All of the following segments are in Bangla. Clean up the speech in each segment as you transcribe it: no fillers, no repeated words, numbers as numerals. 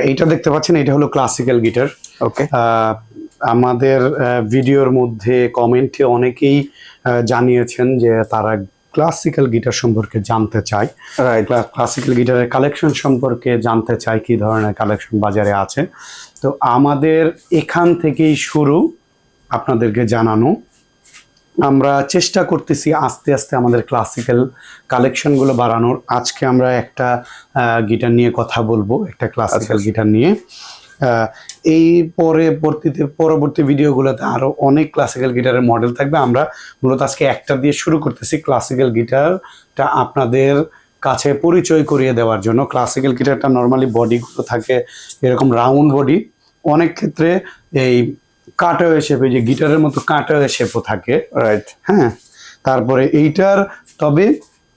এইটা দেখতে পাচ্ছেন, এটা হলো ক্লাসিক্যাল গিটার। ওকে, আমাদের ভিডিওর মধ্যে কমেন্টে অনেকেই জানিয়েছেন যে তারা ক্লাসিক্যাল গিটার সম্পর্কে জানতে চায়, রাইট। ক্লাসিক্যাল গিটারের কালেকশন সম্পর্কে জানতে চায়, কি ধরনের কালেকশন বাজারে আছে। তো আমাদের এখান থেকেই শুরু আপনাদেরকে জানানো। আমরা চেষ্টা করতেছি আস্তে আস্তে আমাদের ক্লাসিক্যাল কালেকশনগুলো বাড়ানোর। আজকে আমরা একটা গিটার নিয়ে কথা বলবো, একটা ক্লাসিক্যাল গিটার নিয়ে। এই পরবর্তী ভিডিওগুলোতে আরো অনেক ক্লাসিক্যাল গিটারের মডেল থাকবে। আমরা মূলত আজকে একটা দিয়ে শুরু করতেছি, ক্লাসিক্যাল গিটারটা আপনাদের কাছে পরিচয় করিয়ে দেওয়ার জন্য। ক্লাসিক্যাল গিটারটা নর্মালি বডিগুলো থাকে এরকম রাউন্ড বডি, অনেক ক্ষেত্রে এই কাটাওয়ে শেপে, যে গিটারের মতো কাটাওয়ে শেপও থাকে, রাইট। হ্যাঁ। তারপরে এইটার তবে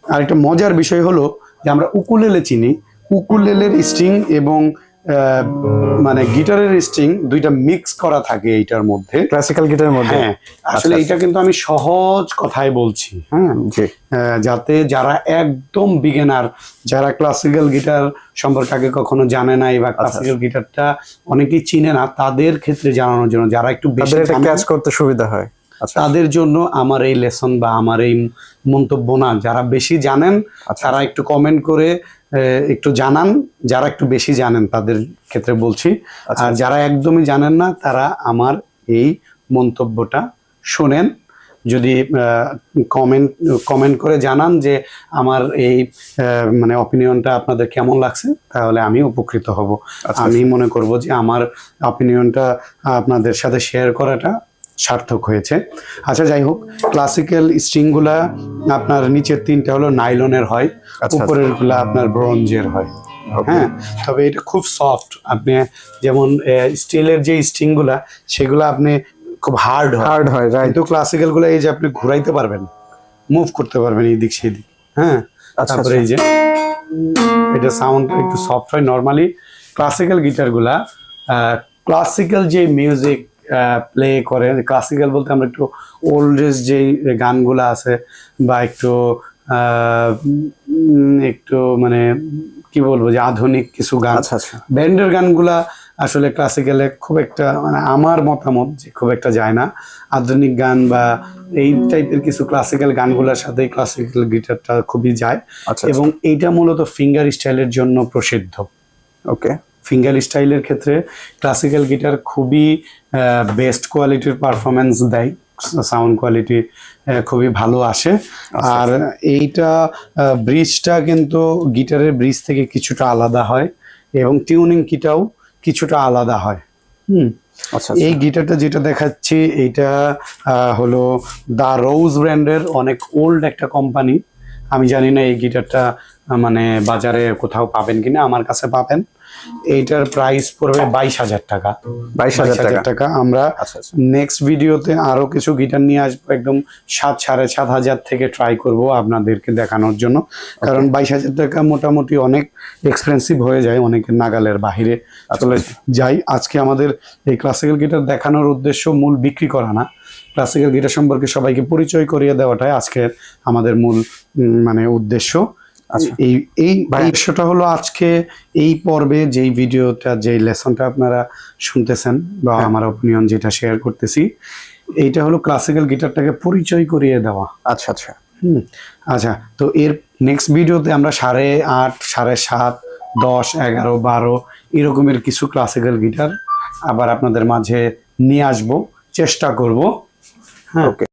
আরেকটা মজার বিষয় হলো যে আমরা উকুলেলে চিনি, উকুলেলের স্ট্রিং এবং মানে গিটারের স্ট্রিং দুইটা মিক্স করা থাকে এইটার মধ্যে, ক্লাসিক্যাল গিটারের মধ্যে। হ্যাঁ, আসলে এইটা কিন্তু আমি সহজ কথায় বলছি, হ্যাঁ, যাতে যারা একদম বিগিনার, যারা ক্লাসিক্যাল গিটার সম্পর্কে আগে কখনো জানে নাই বা ক্লাসিক্যাল গিটারটা অনেকেই চিনে না, তাদের ক্ষেত্রে জানানোর জন্য, যারা একটু বেশি ক্যাচ করতে সুবিধা হয়, তাদের জন্য আমার এই লেসন বা আমার এই মন্তব্য না। যারা বেশি জানেন তারা একটু কমেন্ট করে একটু জানান, যারা একটু বেশি জানেন তাদের ক্ষেত্রে বলছি। আর যারা একদমই জানেন না তারা আমার এই মন্তব্যটা শোনেন, যদি কমেন্ট করে জানান যে আমার এই মানে অপিনিয়নটা আপনাদের কেমন লাগছে, তাহলে আমি উপকৃত হব। আমি মনে করব যে আমার অপিনিয়নটা আপনাদের সাথে শেয়ার করাটা সার্থক হয়েছে। আচ্ছা, যাই হোক, ক্লাসিক্যাল স্ট্রিংগুলা আপনার নিচের তিনটা হলো নাইলনের হয়, উপরের গুলা আপনার ব্রোঞ্জের হয়, হ্যাঁ। তবে এটা খুব সফট, আপনি যেমন স্টিলের যে স্ট্রিংগুলা সেগুলা আপনি খুব হার্ড হয়, কিন্তু ক্লাসিক্যাল গুলো এই যে আপনি ঘুরাইতে পারবেন, মুভ করতে পারবেন এই দিক সেই দিক, হ্যাঁ। তারপরে এই যে এটা সাউন্ড একটু সফট হয়। নর্মালি ক্লাসিক্যাল গিটারগুলা ক্লাসিক্যাল যে মিউজিক প্লে করে, ক্লাসিক্যাল বলতে আমরা একটু ওল্ডেজ যেই গানগুলো আছে বা একটু মানে কি বলবো, যে আধুনিক কিছু গান, ব্যান্ডের গানগুলা আসলে ক্লাসিক্যালে খুব একটা, মানে আমার মতামত যে খুব একটা যায় না। আধুনিক গান বা এই টাইপের কিছু ক্লাসিক্যাল গানগুলোর সাথে ক্লাসিক্যাল গিটারটা খুবই যায়। এবং এইটা মূলত ফিঙ্গার স্টাইলের জন্য প্রসিদ্ধ। ওকে, ফিঙ্গার স্টাইলের ক্ষেত্রে ক্লাসিক্যাল গিটার খুবই বেস্ট কোয়ালিটির পারফরমেন্স দেয়, সাউন্ড কোয়ালিটি খুবই ভালো আসে। আর এইটা ব্রিজটা কিন্তু গিটারের ব্রিজ থেকে কিছুটা আলাদা হয় এবং টিউনিং কিটাও কিছুটা আলাদা হয়। এই গিটারটা যেটা দেখাচ্ছি এইটা হলো দা রোজ ব্র্যান্ডের, অনেক ওল্ড একটা কোম্পানি। আমি জানি না এই গিটারটা মানে বাজারে কোথাও পাবেন কিনা, আমার কাছে পাবেন। এইটার প্রাইস পড়বে 22,000 টাকা। 22,000 টাকা। আমরা নেক্সট ভিডিওতে আরো কিছু গিটার নিয়ে আসবো, একদম 7,000-7,500 থেকে ট্রাই করব আপনাদেরকে দেখানোর জন্য, কারণ 22,000 টাকা মোটামুটি অনেক এক্সপেন্সিভ হয়ে যায়, অনেকের নাগালের বাহিরে চলে যায়। আজকে আমাদের এই ক্লাসিক্যাল গিটার দেখানোর উদ্দেশ্য মূল বিক্রি করা না, ক্লাসিক্যাল গিটার সম্পর্কে সবাইকে পরিচয় করিয়ে দেওয়াটাই আজকের আমাদের মূল মানে উদ্দেশ্য। এই বিষয়টা হলো আজকে এই পর্বে যেই ভিডিওটা, যেই লেসনটা আপনারা শুনতেছেন বা আমার অপিনিয়ন যেটা শেয়ার করতেছি, এইটা হলো ক্লাসিক্যাল গিটারটাকে পরিচয় করিয়ে দেওয়া। আচ্ছা, তো এর নেক্সট ভিডিওতে আমরা 8.5, 7.5, 10, 11, 12 এরকমের কিছু ক্লাসিক্যাল গিটার আবার আপনাদের মাঝে নিয়ে আসবো, চেষ্টা করব। হ্যাঁ, ওকে।